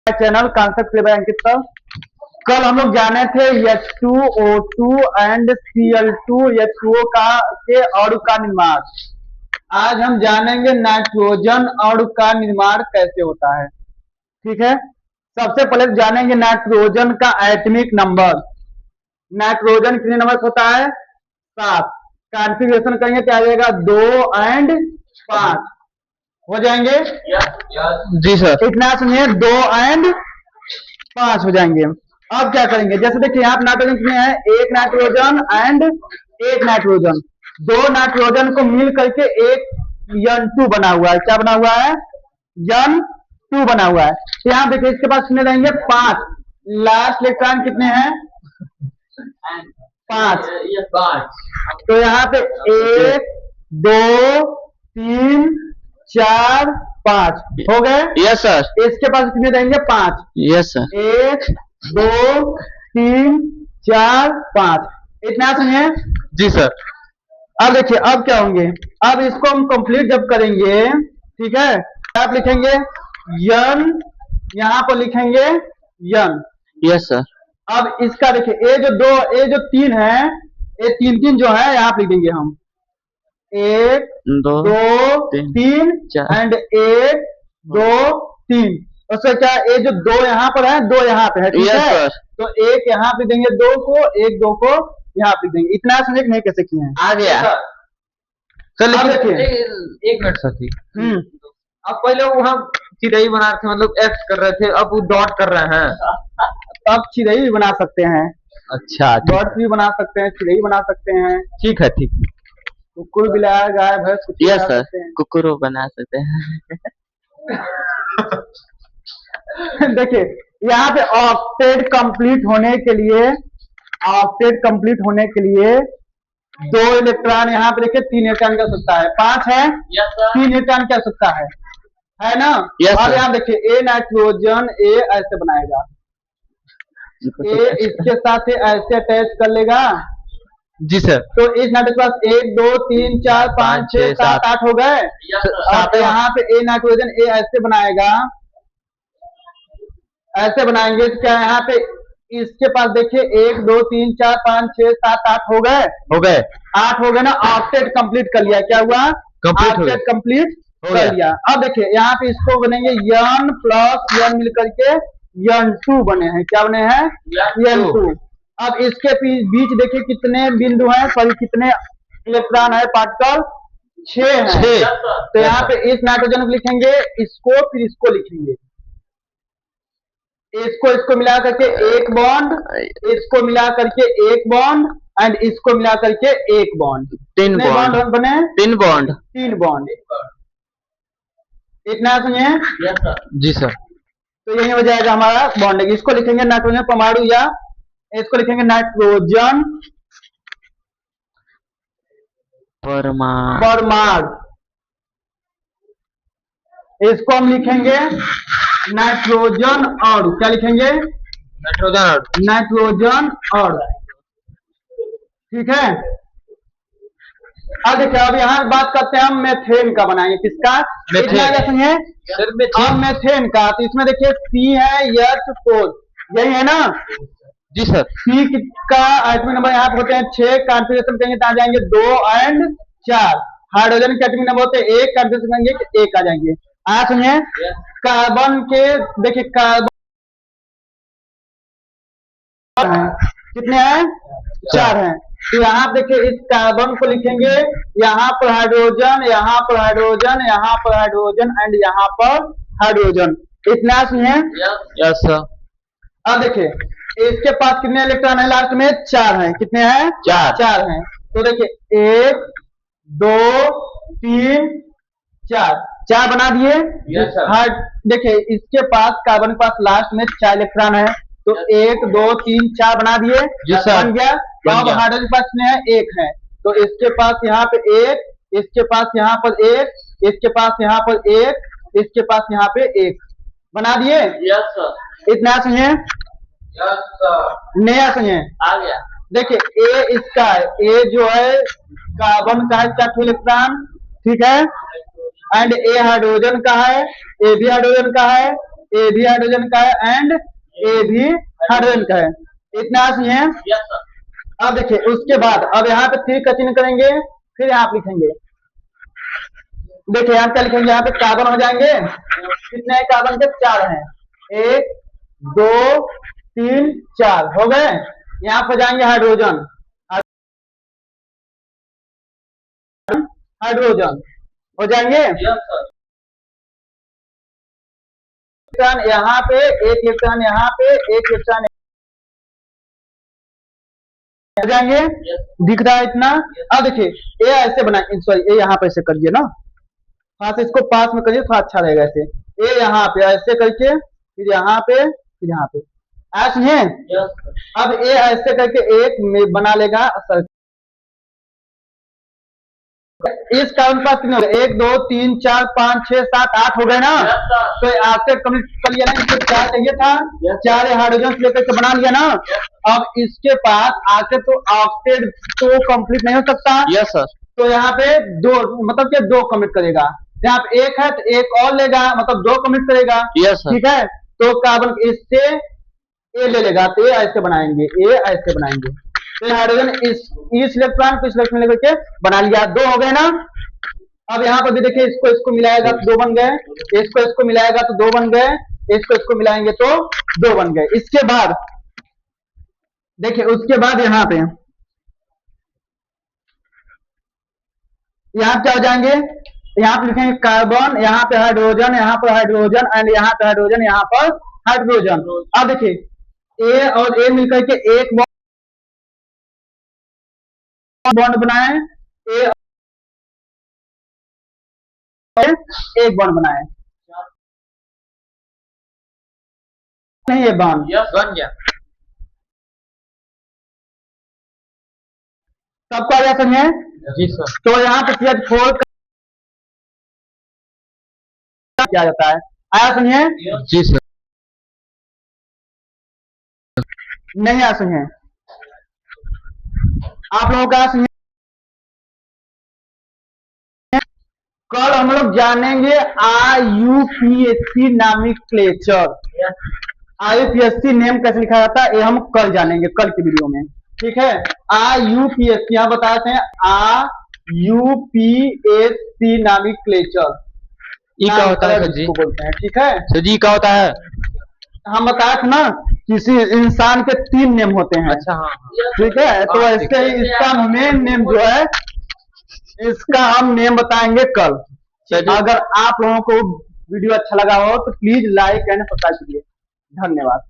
Channel concept level अंकित sir. कल हम लोग जाने थे H2O2 एंड Cl2 H2O के अणु का निर्माण। आज हम जानेंगे नाइट्रोजन अणु का निर्माण कैसे होता है। ठीक है, सबसे पहले जानेंगे नाइट्रोजन का एटॉमिक नंबर। नाइट्रोजन कितने नंबर होता है? 7। कॉन्फ़िगरेशन करेंगे क्या आ जाएगा? 2 एंड 5 हो जाएंगे। जी सर। इतना सुनिए, 2 एंड 5 हो जाएंगे। अब क्या करेंगे? जैसे देखिए यहाँ पे नाइट्रोजन कितने हैं? 1 नाइट्रोजन एंड 1 नाइट्रोजन, 2 नाइट्रोजन को मिल करके एक N2 बना हुआ है। क्या बना हुआ है? N2 बना हुआ है। तो यहाँ देखिए इसके पास कितने रहेंगे? 5। लास्ट इलेक्ट्रॉन कितने हैं? 5। तो यहाँ पे 1 2 3 4 5 हो गए। Yes sir. इसके पास कितने रहेंगे? 5। Yes sir. 1 2 3 4 5 इतना सुनिए। जी सर। अब देखिए अब क्या होंगे? अब इसको हम कंप्लीट जब करेंगे, ठीक है, आप लिखेंगे यन, यहाँ पर लिखेंगे यन। Yes sir. अब इसका देखिए ये जो 3 है, ये 3 जो है यहाँ पे लिख देंगे हम 1 2 3 एंड 1 2 3। उससे क्या, ये जो 2 यहाँ पर है, 2 यहाँ पे है, ठीक है। तो 1 यहाँ पे देंगे 2 को, 1 2 को यहाँ पे देंगे। इतना समझे नहीं कैसे किए हैं? आ गया सर। लेकिन देखिए एक मिनट साथी, अब पहले वहाँ चिड़ई बना रहे थे, मतलब एक्स कर रहे थे, अब वो डॉट कर रहे हैं। अब चिड़ई भी बना सकते हैं। अच्छा, डॉट भी बना सकते हैं, चिड़ई बना सकते हैं। ठीक है, ठीक है। कुकुर, बिलार, गाय, भैंस कुछ यस सर, कुकुर बना सकते हैं। देखिए यहाँ पे ऑक्टेट कंप्लीट होने के लिए, ऑक्टेट कंप्लीट होने के लिए 2 इलेक्ट्रॉन यहाँ पे देखिए 3 इलेक्ट्रॉन की आवश्यकता है। 5 है, 3 इलेक्ट्रॉन की आवश्यकता है ना। और यहाँ देखिए ए नाइट्रोजन ए ऐसे बनाएगा, ए इसके साथ ऐसे अटैच कर लेगा। जी सर। तो इस नाइट्रोजन के पास 1 2 3 4 5 6 7 8 हो गए। अब यहाँ पे ए नाइट्रोजन ए ऐसे बनाएगा, ऐसे बनाएंगे तो क्या यहाँ पे इसके पास देखिए 1 2 3 4 5 6 7 8 हो गए। 8 हो गए ना। ऑक्टेट कंप्लीट कर लिया। क्या हुआ? ऑक्टेट कंप्लीट कर लिया। अब देखिए यहाँ पे इसको बनेंगे N प्लस N मिल करके N2 बने हैं। क्या बने हैं? N2। अब इसके बीच देखिए कितने बिंदु हैं, सॉरी कितने इलेक्ट्रॉन है, पार्टिकल 6 है। तो यहाँ पे इस नाइट्रोजन को लिखेंगे, इसको फिर इसको लिखेंगे, इसको मिला करके एक बॉन्ड, इसको मिला करके एक बॉन्ड एंड इसको मिला करके एक बॉन्ड। 3 बॉन्ड बने? 3 बॉन्ड। इतना सुनिए। जी सर। तो यही हो जाएगा हमारा बॉन्डिंग। इसको लिखेंगे नाइट्रोजन परमाणु, या इसको लिखेंगे नाइट्रोजन परमाणु। इसको हम लिखेंगे नाइट्रोजन अणु। क्या लिखेंगे? नाइट्रोजन अणु। ठीक है। अब देखिए अब यहाँ बात करते हैं हम मेथेन का बनाएंगे। किसका? मेथेन है। अब मेथेन का, तो इसमें देखिए C है, H4 यही है ना। जी सर। C का एटॉमिक नंबर यहाँ पे होते हैं 6। कॉन्फ़िगरेशन करेंगे तो आ जाएंगे 2 एंड 4। हाइड्रोजन के एटॉमिक नंबर होते हैं 1। कॉन्फ़िगरेशन करेंगे 1 आ जाएंगे। सुनिए, कार्बन के देखिए कार्बन कितने हैं? 4 हैं। तो यहाँ देखिए इस कार्बन को लिखेंगे, यहाँ पर हाइड्रोजन, यहाँ पर हाइड्रोजन, यहाँ पर हाइड्रोजन एंड यहाँ पर हाइड्रोजन। इतना सुनिए। Yes sir. अब देखिए इसके पास कितने इलेक्ट्रॉन है? लास्ट में 4 हैं। कितने हैं? 4 हैं। तो देखिए 1 2 3 4 बना दिए। देखिए इसके पास, कार्बन के पास लास्ट में 4 इलेक्ट्रॉन है, तो 1 2 3 4 बना दिए। बन गया। अब हाइड्रोजन के पास में है 1 है, तो इसके पास यहाँ पे 1, इसके पास यहाँ पर 1, इसके पास यहाँ पर 1, इसके पास यहाँ पे 1 बना दिए। Yes sir. इतना सुनिए। Yes sir. नया सुनिए। आ गया। देखिए ए इसका है, ए जो है कार्बन का है 4 इलेक्ट्रॉन, ठीक है, एंड ए हाइड्रोजन का है, ए भी हाइड्रोजन का है, ए भी हाइड्रोजन का है एंड ए भी हाइड्रोजन का है। इतना सही है। अब देखिए उसके बाद अब यहाँ पे 3 का चिन्ह करेंगे, फिर यहाँ पे लिखेंगे। देखिए यहाँ क्या लिखेंगे, यहाँ पे कार्बन हो जाएंगे। कितने हैं कार्बन के? 4 हैं। 1 2 3 4 हो गए। यहाँ पर जाएंगे हाइड्रोजन, हाइड्रोजन हो जाएंगे। इलेक्ट्रॉन यहाँ पे, एक इलेक्ट्रॉन यहाँ पे, एक इलेक्ट्रॉन हो जाएंगे। दिख रहा है इतना? अब देखिए ए ऐसे बनाए, सॉरी ए यहाँ पे ऐसे करिए ना, हाँ से इसको पास में करिए तो अच्छा रहेगा। ऐसे ए यहाँ पे ऐसे करके, फिर यहाँ पे, फिर यहाँ पे, ऐसे है। अब ए ऐसे करके एक में बना लेगा सर्कल। इस कार्बन पास कितने हो गए? 1 2 3 4 5 6 7 8 हो गए ना। तो आपसे कंप्लीट कर लिया ना, इसको 4 चाहिए था, 4 हाइड्रोजन लेकर के बना लिया ना। अब इसके पास आके तो ऑक्टेट तो कंप्लीट नहीं हो सकता। Yes sir. तो यहाँ पे 2 मतलब कि 2 कमिट करेगा। यहाँ पे 1 है तो 1 और लेगा, मतलब 2 कमिट करेगा। Yes sir. ठीक है, तो कार्बन इससे ए ले लेगा, तो ए ऐसे बनाएंगे, ए ऐसे बनाएंगे। तो हाइड्रोजन इस इलेक्ट्रॉन को इस इलेक्ट्रॉन लेकर के बना लिया। 2 हो गए ना। अब यहाँ पर भी देखिए इसको इसको मिलाएगा तो 2 बन गए, इसको इसको मिलाएगा तो 2 बन गए, इसको इसको मिलाएंगे तो 2 बन गए। इसके बाद देखिए उसके बाद यहाँ पे क्या हो जाएंगे, यहाँ पे लिखेंगे कार्बन, यहाँ पे हाइड्रोजन, यहाँ पर हाइड्रोजन एंड यहाँ पे हाइड्रोजन, यहाँ पर हाइड्रोजन। अब देखिए ए और ए मिलकर के एक बॉन्ड बनाए, ए एक बॉन्ड बनाए, नहीं ये बॉन्ड बन गया। सबको आ गया समझे? जी सर। तो यहाँ पे CH4 किया जाता है, आया समझे? जी सर। नहीं आया समझे? आप लोगों का समझे? कल हम लोग जानेंगे IUPAC नॉमेनक्लेचर। IUPAC नेम कैसे लिखा जाता है ये हम कल जानेंगे, कल की वीडियो में। ठीक है, IUPAC यहाँ बताते हैं, IUPAC नॉमेनक्लेचर क्या होता है सर जी? बोलते हैं। ठीक है सर जी, क्या होता है? हम बताए थे ना, किसी इंसान के 3 नेम होते हैं। अच्छा हाँ। ठीक है, तो ऐसे ही इसका मेन नेम जो है, इसका हम नेम बताएंगे कल। अगर आप लोगों को वीडियो अच्छा लगा हो तो प्लीज लाइक एंड सब्सक्राइब कीजिए। धन्यवाद।